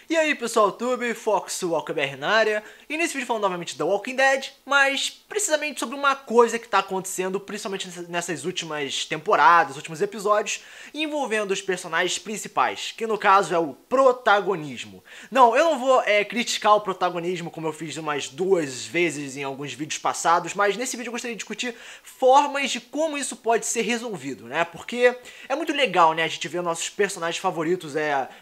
E aí pessoal, YouTube, Fox WalkBR na área, e nesse vídeo falando novamente da Walking Dead, mas precisamente sobre uma coisa que está acontecendo, principalmente nessas últimas temporadas, últimos episódios, envolvendo os personagens principais, que no caso é o protagonismo. Não, eu não vou criticar o protagonismo como eu fiz umas 2 vezes em alguns vídeos passados, mas nesse vídeo eu gostaria de discutir formas de como isso pode ser resolvido, né? Porque é muito legal, né, a gente ver nossos personagens favoritos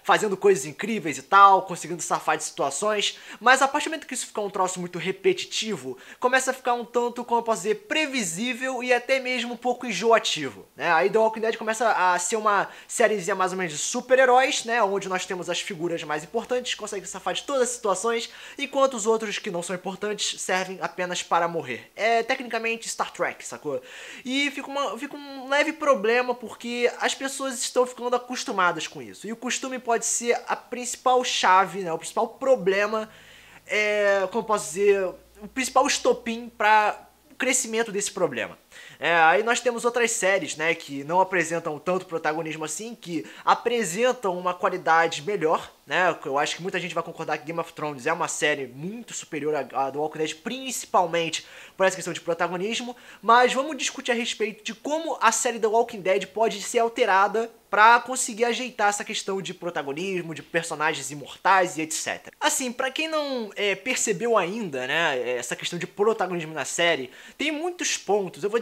fazendo coisas incríveis e tal, conseguindo safar de situações, mas a partir do momento que isso fica um troço muito repetitivo, começa a ficar um tanto, como eu posso dizer, previsível e até mesmo um pouco enjoativo, né? Aí The Walking Dead começa a ser uma sériezinha mais ou menos de super-heróis, né, onde nós temos as figuras mais importantes, conseguem safar de todas as situações, enquanto os outros que não são importantes servem apenas para morrer. É tecnicamente Star Trek, sacou? E fica um leve problema porque as pessoas estão ficando acostumadas com isso, e o costume pode ser a principal chave, né, o principal problema, como posso dizer, o principal estopim para o crescimento desse problema. Aí nós temos outras séries, né, que não apresentam tanto protagonismo assim, que apresentam uma qualidade melhor, né? Eu acho que muita gente vai concordar que Game of Thrones é uma série muito superior à do Walking Dead, principalmente por essa questão de protagonismo, mas vamos discutir a respeito de como a série The Walking Dead pode ser alterada pra conseguir ajeitar essa questão de protagonismo, de personagens imortais e etc. Assim, pra quem não percebeu ainda, né, essa questão de protagonismo na série, tem muitos pontos. Eu vou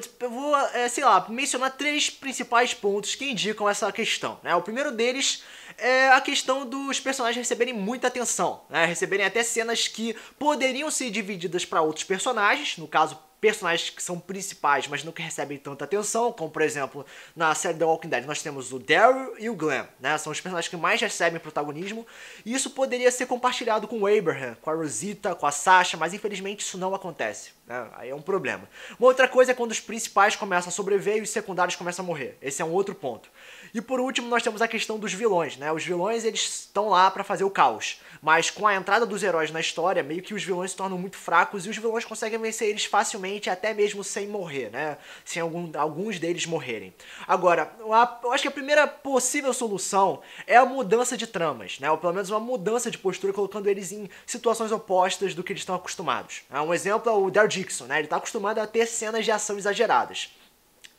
sei lá, mencionar 3 principais pontos que indicam essa questão, né? O primeiro deles é a questão dos personagens receberem muita atenção, né? Receberem até cenas que poderiam ser divididas para outros personagens, no caso, personagens que são principais, mas não que recebem tanta atenção, como por exemplo, na série The Walking Dead nós temos o Daryl e o Glenn, né? São os personagens que mais recebem protagonismo, e isso poderia ser compartilhado com o Abraham, com a Rosita, com a Sasha, mas infelizmente isso não acontece, né? Aí é um problema. Uma outra coisa é quando os principais começam a sobreviver e os secundários começam a morrer. Esse é um outro ponto. E por último nós temos a questão dos vilões, né? Os vilões, eles estão lá pra fazer o caos, mas com a entrada dos heróis na história, meio que os vilões se tornam muito fracos e os vilões conseguem vencer eles facilmente, até mesmo sem morrer, né? Sem alguns deles morrerem. Agora, eu acho que a primeira possível solução é a mudança de tramas, né? Ou pelo menos uma mudança de postura, colocando eles em situações opostas do que eles estão acostumados. Um exemplo é o Daryl Dixon, né? Ele está acostumado a ter cenas de ação exageradas.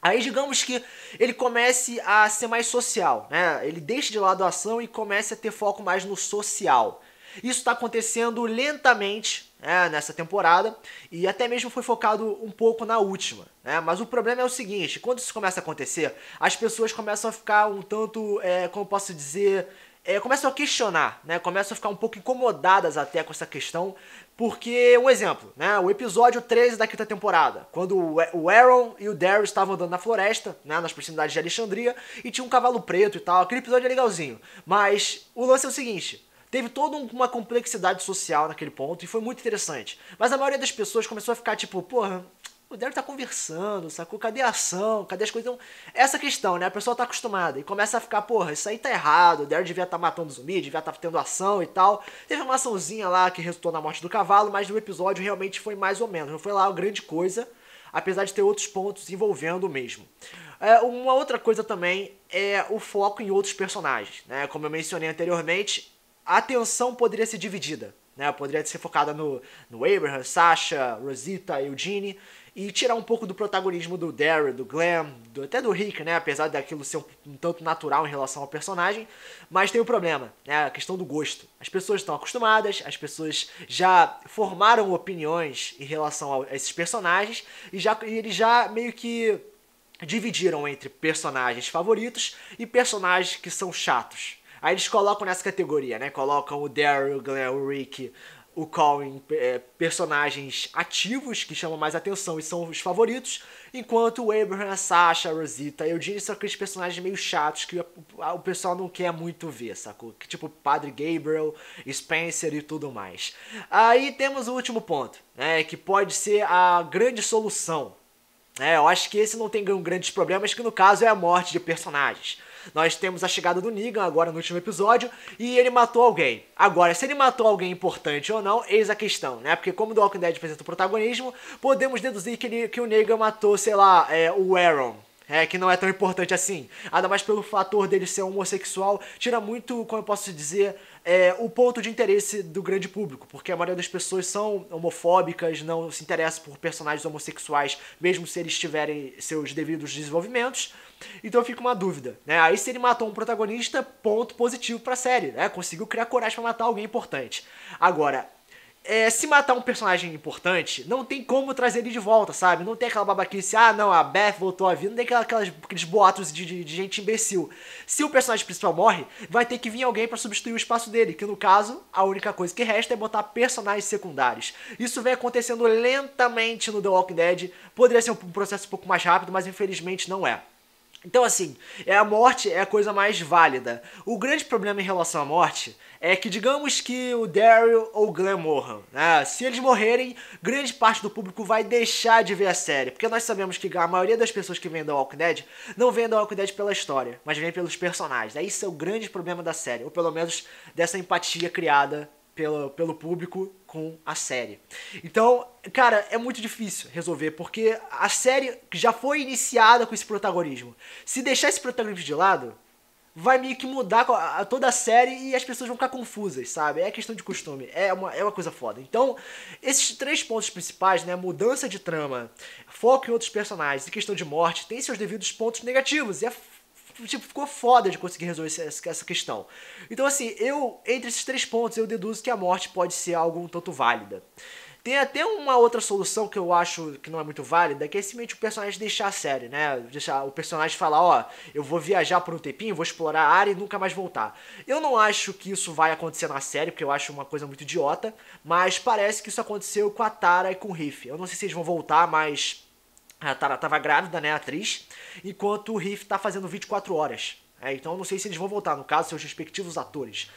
Aí digamos que ele comece a ser mais social, né? Ele deixe de lado a ação e comece a ter foco mais no social. Isso está acontecendo lentamente, né, nessa temporada, e até mesmo foi focado um pouco na última, né? Mas o problema é o seguinte: quando isso começa a acontecer, as pessoas começam a ficar um tanto, como posso dizer, começam a questionar, né? Começam a ficar um pouco incomodadas até com essa questão, porque, um exemplo, né? O episódio 13 da 5ª temporada, quando o Aaron e o Daryl estavam andando na floresta, né, nas proximidades de Alexandria, e tinha um cavalo preto e tal, aquele episódio é legalzinho, mas o lance é o seguinte: teve toda uma complexidade social naquele ponto e foi muito interessante. Mas a maioria das pessoas começou a ficar tipo, porra, o Daryl tá conversando, sacou? Cadê a ação? Cadê as coisas? Então, essa questão, né? A pessoa tá acostumada e começa a ficar, porra, isso aí tá errado, o Daryl devia estar matando zumbi, devia estar tendo ação e tal. Teve uma açãozinha lá que resultou na morte do cavalo, mas no episódio realmente foi mais ou menos. Não foi lá uma grande coisa, apesar de ter outros pontos envolvendo o mesmo. Uma outra coisa também é o foco em outros personagens, né? Como eu mencionei anteriormente, a atenção poderia ser dividida, né? Poderia ser focada no Abraham, Sasha, Rosita, Eugene, e tirar um pouco do protagonismo do Daryl, do Glenn, até do Rick, né? Apesar daquilo ser um tanto natural em relação ao personagem, mas tem um problema, né? A questão do gosto. As pessoas estão acostumadas, as pessoas já formaram opiniões em relação a esses personagens, e eles já meio que dividiram entre personagens favoritos e personagens que são chatos. Aí eles colocam nessa categoria, né? Colocam o Daryl, o Glenn, o Rick, o Colin, personagens ativos que chamam mais atenção e são os favoritos, enquanto o Abraham, a Sasha, a Rosita e o Eugene são aqueles personagens meio chatos que o pessoal não quer muito ver, sacou? Tipo Padre Gabriel, Spencer e tudo mais. Aí temos o último ponto, né? Que pode ser a grande solução. Eu acho que esse não tem grandes problemas, que no caso é a morte de personagens. Nós temos a chegada do Negan agora no último episódio, e ele matou alguém. Agora, se ele matou alguém importante ou não, eis a questão, né? Porque como The Walking Dead apresenta o protagonismo, podemos deduzir que o Negan matou, sei lá, o Aaron. que não é tão importante assim. Ainda mais pelo fator dele ser homossexual, tira muito, como eu posso dizer, o ponto de interesse do grande público, porque a maioria das pessoas são homofóbicas, não se interessam por personagens homossexuais, mesmo se eles tiverem seus devidos desenvolvimentos. Então fica uma dúvida, né? Aí se ele matou um protagonista, ponto positivo pra série, né? Conseguiu criar coragem pra matar alguém importante. Agora, se matar um personagem importante, não tem como trazer ele de volta, sabe? Não tem aquela babaquice, não, a Beth voltou à vida, não tem aqueles boatos de gente imbecil. Se o personagem principal morre, vai ter que vir alguém pra substituir o espaço dele, que no caso, a única coisa que resta é botar personagens secundários. Isso vem acontecendo lentamente no The Walking Dead, poderia ser um processo um pouco mais rápido, mas infelizmente não é. Então assim, a morte é a coisa mais válida. O grande problema em relação à morte é que, digamos que o Daryl ou o Glenn morram, né? Se eles morrerem, grande parte do público vai deixar de ver a série, porque nós sabemos que a maioria das pessoas que vêm da Walking Dead não vêm da Walking Dead pela história, mas vêm pelos personagens. Isso é o grande problema da série, ou pelo menos dessa empatia criada pelo público com a série. Então, cara, é muito difícil resolver, porque a série já foi iniciada com esse protagonismo. Se deixar esse protagonismo de lado, vai meio que mudar toda a série e as pessoas vão ficar confusas, sabe? É questão de costume, é uma coisa foda. Então, esses 3 pontos principais, né? Mudança de trama, foco em outros personagens e questão de morte, tem seus devidos pontos negativos. E ficou foda de conseguir resolver essa questão. Então assim, entre esses 3 pontos, eu deduzo que a morte pode ser algo um tanto válida. Tem até uma outra solução que eu acho que não é muito válida, que é simplesmente o personagem deixar a série, né? Deixar o personagem falar, eu vou viajar por um tempinho, vou explorar a área e nunca mais voltar. Eu não acho que isso vai acontecer na série, porque eu acho uma coisa muito idiota, mas parece que isso aconteceu com a Tara e com o Riff. Eu não sei se eles vão voltar, mas a Tara tava grávida, né, a atriz, enquanto o Riff tá fazendo 24 horas. Então eu não sei se eles vão voltar, no caso, seus respectivos atores.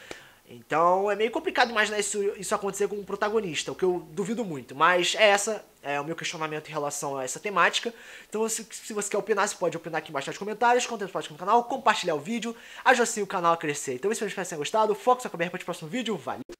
Então é meio complicado imaginar isso acontecer com um protagonista, o que eu duvido muito. Mas é o meu questionamento em relação a essa temática. Então se você quer opinar, você pode opinar aqui embaixo nos comentários, conteúdo no canal, compartilhar o vídeo, ajuda assim o canal a crescer. Então espero que vocês tenham gostado, foco sua cabeça para o próximo vídeo, valeu!